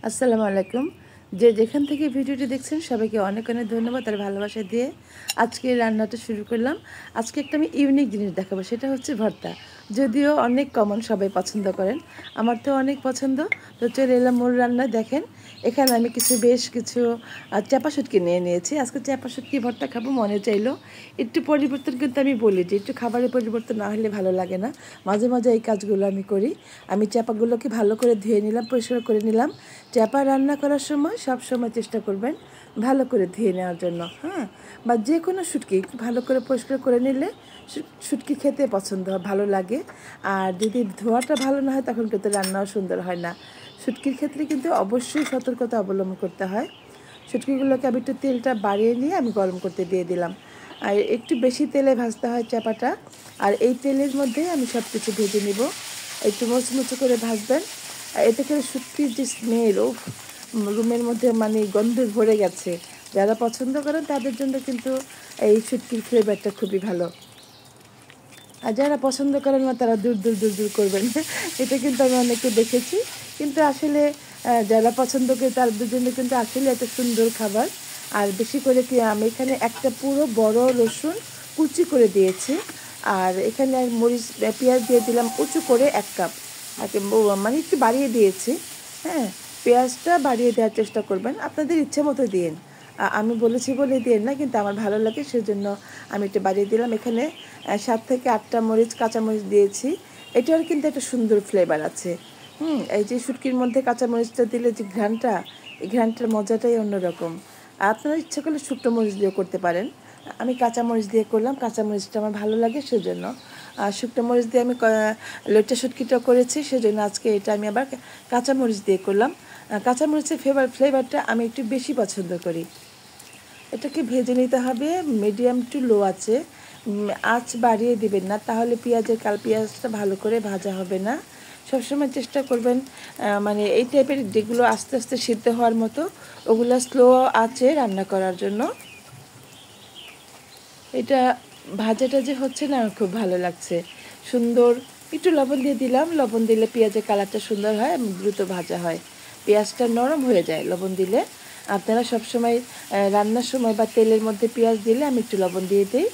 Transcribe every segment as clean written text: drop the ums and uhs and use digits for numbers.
আসসালামু আলাইকুম। যে যেখান থেকে ভিডিওটি দেখছেন সবাইকে অনেক অনেক ধন্যবাদ আর ভালোবাসা দিয়ে আজকে রান্নাটা শুরু করলাম। আজকে একটা আমি ইউনিক জিনিস দেখাবো, সেটা হচ্ছে ভর্তা। যদিও অনেক কমন, সবাই পছন্দ করেন, আমার তো অনেক পছন্দ। তো চলে এলাম মোর রান্না। দেখেন এখানে আমি বেশ কিছু চাপা শুটকি নিয়ে নিয়েছি। আজকে চাপা শুটকি ভর্তা খাবো, মনে চাইলো। একটু পরিবর্তন কিন্তু আমি বলি যে একটু খাবারের পরিবর্তন না হলে ভালো লাগে না। মাঝে মাঝে এই কাজগুলো আমি করি। আমি চাপাগুলোকে ভালো করে ধুয়ে নিলাম, পরিষ্কার করে নিলাম। চাপা রান্না করার সময় সব সময় চেষ্টা করবেন ভালো করে ধুয়ে নেওয়ার জন্য, হ্যাঁ। বা যে কোনো শুটকি একটু ভালো করে পরিষ্কার করে নিলে শুটকি খেতে পছন্দ হয়, ভালো লাগে। আর যদি ধোয়াটা ভালো না হয় তখন কিন্তু রান্নাও সুন্দর হয় না। শুটকির ক্ষেত্রে কিন্তু অবশ্যই সতর্কতা অবলম্বন করতে হয়। শুটকিগুলোকে আমি একটু তেলটা বাড়িয়ে নিয়ে আমি গরম করতে দিয়ে দিলাম। আর একটু বেশি তেলে ভাজতে হয় চাপাটা। আর এই তেলের মধ্যে আমি সব কিছু ভেজে নিব। একটু মুচমুচে করে ভাজবেন। এতে করে শুটকির যে স্মেল, ও রুমের মধ্যে মানে গন্ধে ভরে গেছে। যারা পছন্দ করেন তাদের জন্য কিন্তু এই শুটকির ফ্লেভারটা খুবই ভালো। আর যারা পছন্দ করেন না তারা দূর দূর দূর দূর করবেন। এটা কিন্তু আমি অনেককে দেখেছি। কিন্তু আসলে যারা পছন্দ করে তাদের জন্য কিন্তু আসলে একটা সুন্দর খাবার। আর বেশি করে কি আমি এখানে একটা পুরো বড় রসুন কুচি করে দিয়েছি। আর এখানে মরিচ পেঁয়াজ দিয়ে দিলাম উঁচু করে 1 কাপ। মানে একটু বাড়িয়ে দিয়েছি, হ্যাঁ। পেঁয়াজটা বাড়িয়ে দেওয়ার চেষ্টা করবেন, আপনাদের ইচ্ছে মতো দিন। আমি বলেছি বলে দিন না, কিন্তু আমার ভালো লাগে সেজন্য আমি একটু বাড়িয়ে দিলাম। এখানে 7 থেকে 8টা মরিচ, কাঁচামরিচ দিয়েছি। এটার কিন্তু একটা সুন্দর ফ্লেভার আছে। এই যে শুটকির মধ্যে কাঁচামরিচটা দিলে যে ঘ্রাণটা, এই ঘ্রাণটার মজাটাই অন্যরকম। আপনারা ইচ্ছা করলে শুকনো মরিচ দিয়েও করতে পারেন। আমি কাঁচামরিচ দিয়ে করলাম, কাঁচামরিচটা আমার ভালো লাগে সেজন্য। শুকনো মরিচ দিয়ে আমি লইট্টা শুটকিটা করেছি, সেজন্য আজকে এটা আমি আবার কাঁচামরিচ দিয়ে করলাম। কাঁচামরিচের ফ্লেভারটা আমি একটু বেশি পছন্দ করি। এটাকে ভেজে নিতে হবে মিডিয়াম টু লো আছে। আঁচ বাড়িয়ে দিবেন না, তাহলে পেঁয়াজটা ভালো করে ভাজা হবে না। সবসময় চেষ্টা করবেন মানে এই টাইপের যেগুলো আস্তে আস্তে সিদ্ধ হওয়ার মতো, ওগুলো স্লো আঁচে রান্না করার জন্য। এটা ভাজাটা যে হচ্ছে না, খুব ভালো লাগছে, সুন্দর। একটু লবণ দিয়ে দিলাম, লবণ দিলে পেঁয়াজের কালারটা সুন্দর হয়, দ্রুত ভাজা হয়, পেঁয়াজটা নরম হয়ে যায় লবণ দিলে। আপনারা সবসময় রান্নার সময় বা তেলের মধ্যে পেঁয়াজ দিলে আমি একটু লবণ দিয়ে দিই।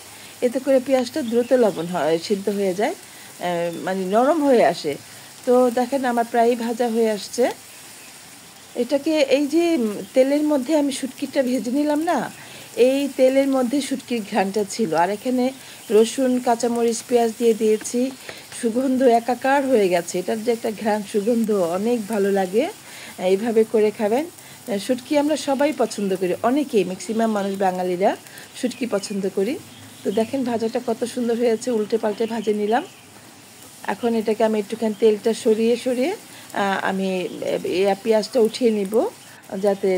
এতে করে পেঁয়াজটা দ্রুত লবণ হয়, সিদ্ধ হয়ে যায়, মানে নরম হয়ে আসে। তো দেখেন আমার প্রায়ই ভাজা হয়ে আসছে। এটাকে এই যে তেলের মধ্যে আমি শুটকিটা ভেজে নিলাম না, এই তেলের মধ্যে শুটকির ঘ্রাণটা ছিল। আর এখানে রসুন, কাঁচামরিচ, পেঁয়াজ দিয়ে দিয়েছি, সুগন্ধ একাকার হয়ে গেছে। এটার যে একটা ঘ্রাণ, সুগন্ধ অনেক ভালো লাগে। এইভাবে করে খাবেন। শুটকি আমরা সবাই পছন্দ করি, অনেকেই, ম্যাক্সিমাম মানুষ বাঙালিরা শুটকি পছন্দ করি। তো দেখেন ভাজাটা কত সুন্দর হয়েছে, উল্টে পাল্টে ভাজে নিলাম। এখন এটাকে আমি একটুখানি তেলটা সরিয়ে সরিয়ে আমি পেঁয়াজটা উঠিয়ে নিব, যাতে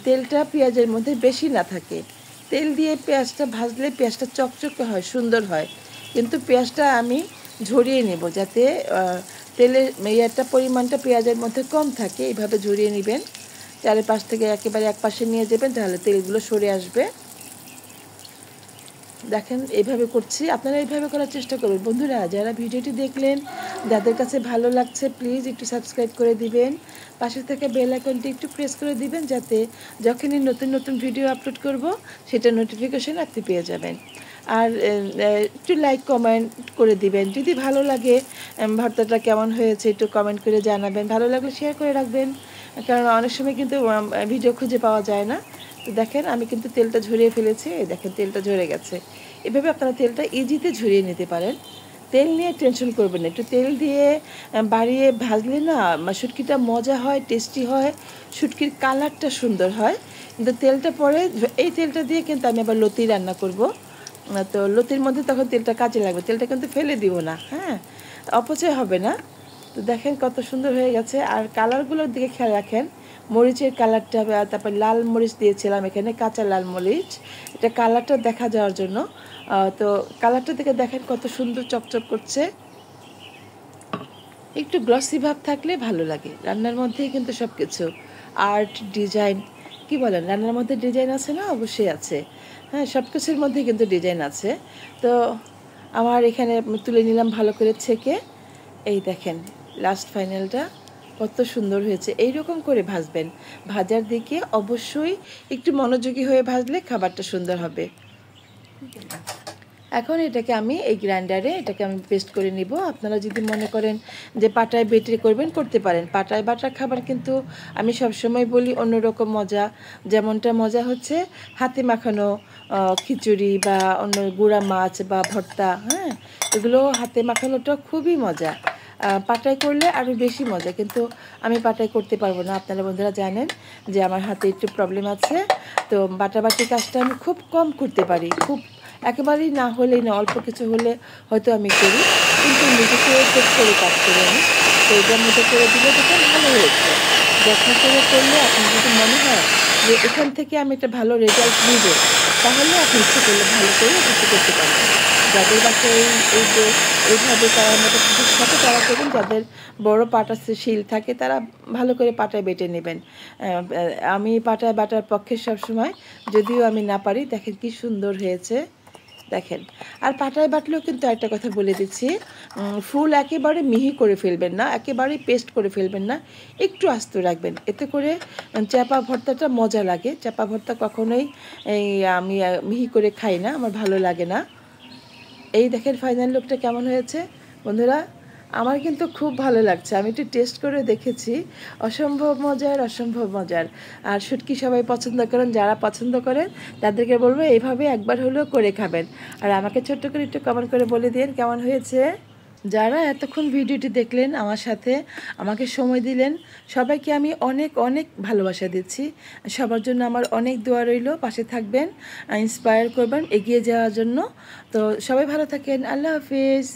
তেলটা পেঁয়াজের মধ্যে বেশি না থাকে। তেল দিয়ে পেঁয়াজটা ভাজলে পেঁয়াজটা চকচকে হয়, সুন্দর হয়। কিন্তু পেঁয়াজটা আমি ঝরিয়ে নেব, যাতে তেলের পরিমাণটা পেঁয়াজের মধ্যে কম থাকে। এইভাবে ঝরিয়ে নেবেন, চারিপাশ থেকে একেবারে একপাশে নিয়ে যাবেন, তাহলে তেলগুলো সরে আসবে। দেখেন এইভাবে করছি, আপনারা এইভাবে করার চেষ্টা করবেন। বন্ধুরা, যারা ভিডিওটি দেখলেন, যাদের কাছে ভালো লাগছে, প্লিজ একটু সাবস্ক্রাইব করে দিবেন। পাশে থেকে বেল আইকনটি একটু প্রেস করে দিবেন, যাতে যখনই নতুন নতুন ভিডিও আপলোড করব সেটা নোটিফিকেশন আপনি পেয়ে যাবেন। আর একটু লাইক কমেন্ট করে দিবেন যদি ভালো লাগে। ভর্তাটা কেমন হয়েছে একটু কমেন্ট করে জানাবেন। ভালো লাগলে শেয়ার করে রাখবেন, কারণ অনেক সময় কিন্তু ভিডিও খুঁজে পাওয়া যায় না। তো দেখেন আমি কিন্তু তেলটা ঝরিয়ে ফেলেছি, দেখেন তেলটা ঝরে গেছে। এভাবে আপনারা তেলটা ইজিতে ঝরিয়ে নিতে পারেন। তেল নিয়ে টেনশন করবেন না, একটু তেল দিয়ে বাড়িয়ে ভাজলে না শুটকিটা মজা হয়, টেস্টি হয়, শুটকির কালারটা সুন্দর হয়। কিন্তু তেলটা পরে, এই তেলটা দিয়ে কিন্তু আমি আবার লতি রান্না করব। তো লতির মধ্যে তখন তেলটা কাজে লাগবে, তেলটা কিন্তু ফেলে দিব না, হ্যাঁ, অপচয় হবে না। তো দেখেন কত সুন্দর হয়ে গেছে। আর কালারগুলোর দিকে খেয়াল রাখেন, মরিচের কালারটা, তারপর লাল মরিচ দিয়েছিলাম এখানে, কাঁচা লাল মরিচ, এটা কালারটা দেখা যাওয়ার জন্য। তো কালারটা দেখে দেখেন কত সুন্দর চকচক করছে। একটু গ্লসি ভাব থাকলে ভালো লাগে রান্নার মধ্যেই, কিন্তু সব কিছু আর্ট ডিজাইন, কি বলেন, রান্নার মধ্যে ডিজাইন আছে না? অবশ্যই আছে, হ্যাঁ, সব কিছুর মধ্যেই কিন্তু ডিজাইন আছে। তো আমার এখানে তুলে নিলাম ভালো করে ছেঁকে। এই দেখেন লাস্ট ফাইনালটা, কত সুন্দর হয়েছে। এইরকম করে ভাজবেন। ভাজার দিকে অবশ্যই একটু মনোযোগী হয়ে ভাজলে খাবারটা সুন্দর হবে। এখন এটাকে আমি এই গ্রাইন্ডারে এটাকে আমি পেস্ট করে নিব। আপনারা যদি মনে করেন যে পাটায় বেটে করবেন, করতে পারেন। পাটায় বাটা খাবার কিন্তু আমি সবসময় বলি অন্যরকম মজা। যেমনটা মজা হচ্ছে হাতে মাখানো খিচুড়ি বা অন্য গুঁড়া মাছ বা ভর্তা, হ্যাঁ, এগুলো হাতে মাখানোটা খুবই মজা। পাটায় করলে আরও বেশি মজা, কিন্তু আমি পাটায় করতে পারবো না। আপনারা বন্ধুরা জানেন যে আমার হাতে একটু প্রবলেম আছে, তো বাটাবাটি কাজটা আমি খুব কম করতে পারি, খুব একেবারেই না হলেই না, অল্প কিছু হলে হয়তো আমি করি, কিন্তু নিজেকে চেক করে কাজ করি আমি। তো এটার মধ্যে করে দিলে দেখুন ভালো হয়েছে। যত্ন করে করলে আপনার যদি মনে হয় যে এখান থেকে আমি একটা ভালো রেজাল্ট নিব, তাহলে আপনি ইচ্ছে করলে ভালো করে কিছু করতে পারবেন। যাদের বাসায় এই যে এইভাবে করার মতো সুযোগ থাকে তারা করবেন, যাদের বড় পাটা শিল থাকে তারা ভালো করে পাটায় বেটে নেবেন। আমি পাটায় বাটার পক্ষে সবসময়, যদিও আমি না পারি। দেখেন কি সুন্দর হয়েছে, দেখেন। আর পাটায় বাটলেও কিন্তু একটা কথা বলে দিচ্ছি, ফুল একেবারে মিহি করে ফেলবেন না, একেবারেই পেস্ট করে ফেলবেন না, একটু আস্ত রাখবেন। এতে করে চাপা ভর্তাটা মজা লাগে। চাপা ভর্তা কখনোই আমি মিহি করে খাই না, আমার ভালো লাগে না। এই দেখেন ফাইনাল লুকটা কেমন হয়েছে বন্ধুরা। আমার কিন্তু খুব ভালো লাগছে, আমি একটু টেস্ট করে দেখেছি। অসম্ভব মজার, অসম্ভব মজার। আর শুটকি সবাই পছন্দ করেন, যারা পছন্দ করেন তাদেরকে বলবো এইভাবে একবার হলেও করে খাবেন। আর আমাকে ছোট্ট করে একটু কমেন্ট করে বলে দিন কেমন হয়েছে। যারা এতক্ষণ ভিডিওটি দেখলেন, আমার সাথে আমাকে সময় দিলেন, সবাইকে আমি অনেক অনেক ভালোবাসা দিচ্ছি। সবার জন্য আমার অনেক দোয়া রইল, পাশে থাকবেন, ইন্সপায়ার করবেন এগিয়ে যাওয়ার জন্য। তো সবাই ভালো থাকেন, আল্লাহ হাফিজ।